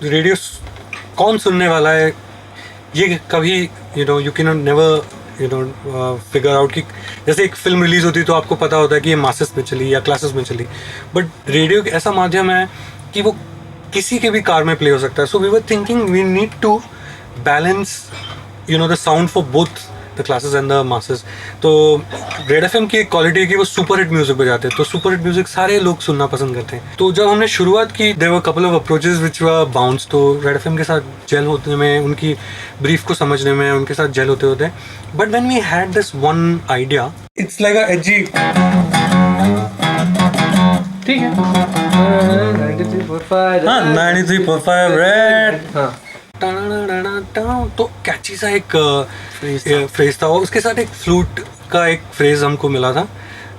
Radio कौन सुनने वाला है ये कभी you can never figure out कि जैसे एक फिल्म रिलीज होती है तो आपको पता होता है कि ये मासेस में चली या क्लासेस में चली, बट रेडियो एक ऐसा माध्यम है कि वो किसी के भी कार में प्ले हो सकता है. So we were thinking we need to balance the sound for both the classes and the masses. तो रेड एफएम की एक क्वालिटी है कि वो सुपर हिट म्यूजिक बजाते हैं, तो सुपर हिट म्यूजिक सारे लोग सुनना पसंद करते हैं. तो जब हमने शुरुआत की there were couple of approaches which were bounce. तो रेड एफएम के साथ जेल होने में, उनकी ब्रीफ को समझने में, उनके साथ जेल होते होते, but when we had this one idea, it's like a edgy. ठीक है, 93.5 रेड. तो कैची सा एक फ्रेज था और उसके साथ एक फ्लूट का एक फ्रेज हमको मिला था,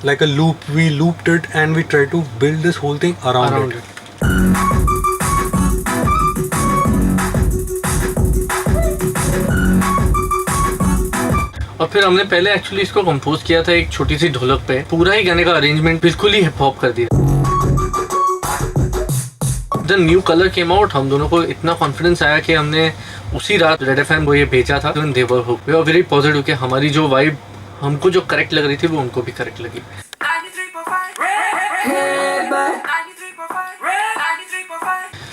like a loop. We looped it and we try to build this whole thing around it. और फिर हमने पहले एक्चुअली इसको कंपोज किया था एक छोटी सी ढोलक पे. पूरा ही गाने का अरेंजमेंट बिल्कुल ही हिप हॉप कर दिया. The new colour came out, हम दोनों को इतना कॉन्फिडेंस आया कि हमने उसी रात रेड एफएम को ये भेजा था. They were hooked. We were very positive कि हमारी जो वाइब हमको जो करेक्ट लग रही थी वो उनको भी करेक्ट लगी.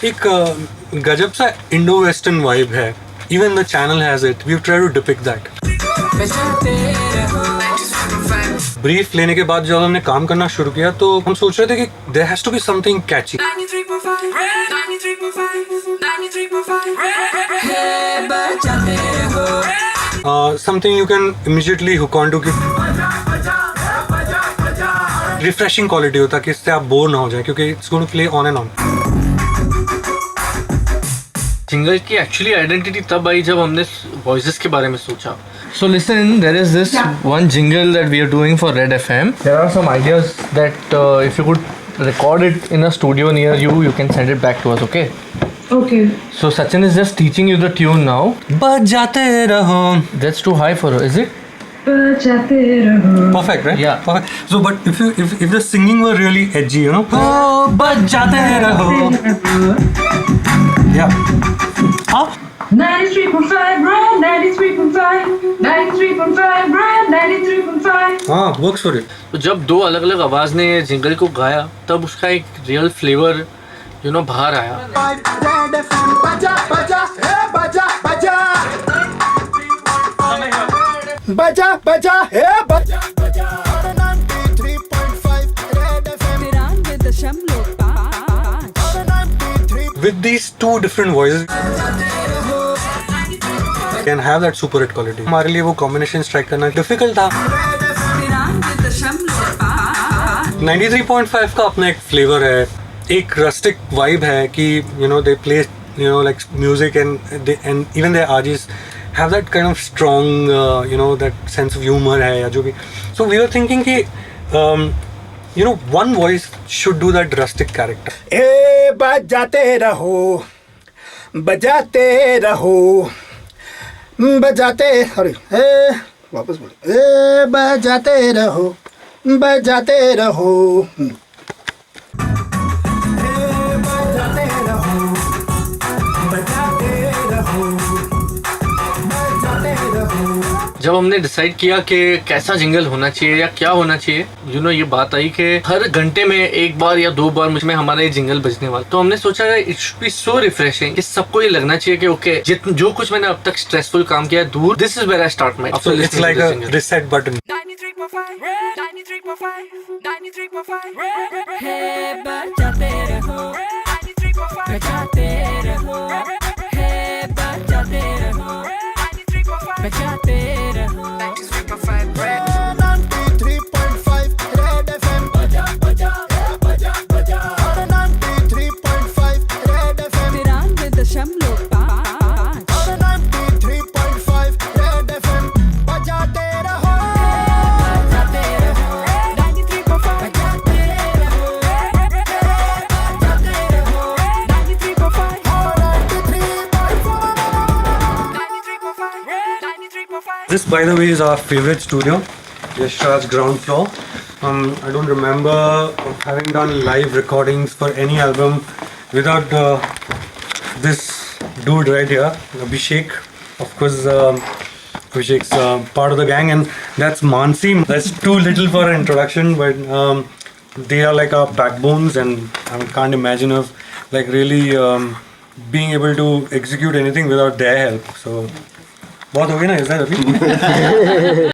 एक गजब सा इंडो वेस्टर्न वाइब है. Even the channel has it. We try to depict that. Brief लेने के बाद जब हमने काम करना शुरू किया तो हम सोच रहे थे कि there has to be something catchy, something you can immediately hook on to, कि रिफ्रेशिंग क्वालिटी हो ताकि इससे आप बोर ना हो जाए, क्योंकि it's going to play on and on. Jingle की एक्चुअली आइडेंटिटी तब आई जब हमने वॉइसेस के बारे में सोचा. So listen, there is this one jingle that we are doing for Red FM. There are some ideas that if you could record it in a studio near you, you can send it back to us, okay? Okay. So Sachin is just teaching you the tune now. बजाते रहो. That's too high for her, is it? बजाते रहो. Perfect, right? Yeah. Perfect. So, but if the singing were really edgy, oh, बजाते रहो. Yeah. हाँ. 93.5 Red, 93.5, 93.5 Red, 93.5. हाँ, works for it. तो जब दो अलग अलग आवाज ने जिंगल को गाया तब उसका एक रियल फ्लेवर बाहर आया. Red FM, बजा बजा हे बजा बजा बजा बजा हे बजा बजा 93.5 Red FM. With these two different voices can have that super hit quality. हमारे लिए वो combination strike करना difficult था. 93.5 का अपना एक flavor है, एक rustic vibe है कि they play like music and even their RJs have that kind of strong that sense of humor है या जो भी. So we were thinking कि one voice should do that rustic character. ए बजाते रहो बजाते रहो बजाते, अरे ए वापस बोलो. ए बजाते रहो बजाते रहो. जब हमने डिसाइड किया कि कैसा जिंगल होना चाहिए या क्या होना चाहिए, ये बात आई कि हर घंटे में एक बार या दो बार मुझमें हमारा ये जिंगल बजने वाला. तो हमने सोचा it should be so refreshing कि सबको ये लगना चाहिए कि ओके जो कुछ मैंने अब तक स्ट्रेसफुल काम किया है दूर, this is where I start my. So it's like a reset button. 93.5 Red, 93.5, 93.5 Red, hey बजाते रहो. 93.5 बजाते रहो. Hey बजाते रहो. 93.5 बजाते रहो. 93.5 Red. 93.5 Red FM. बजा बजा बजा बजा. 93.5 Red FM. 93.5 Red FM. बजाते रहो. बजाते रहो. 93.5 बजाते रहो. बजाते रहो. 93.5 93.5. This, by the way, is our favorite studio, Yashraj ground floor. I don't remember having done live recordings for any album without this dude right here, Abhishek. Of course, Abhishek's part of the gang, and that's Mansi. That's too little for an introduction, but they are like our backbones, and I can't imagine of like really being able to execute anything without their help. So, बहुत हो गया ना इस अभी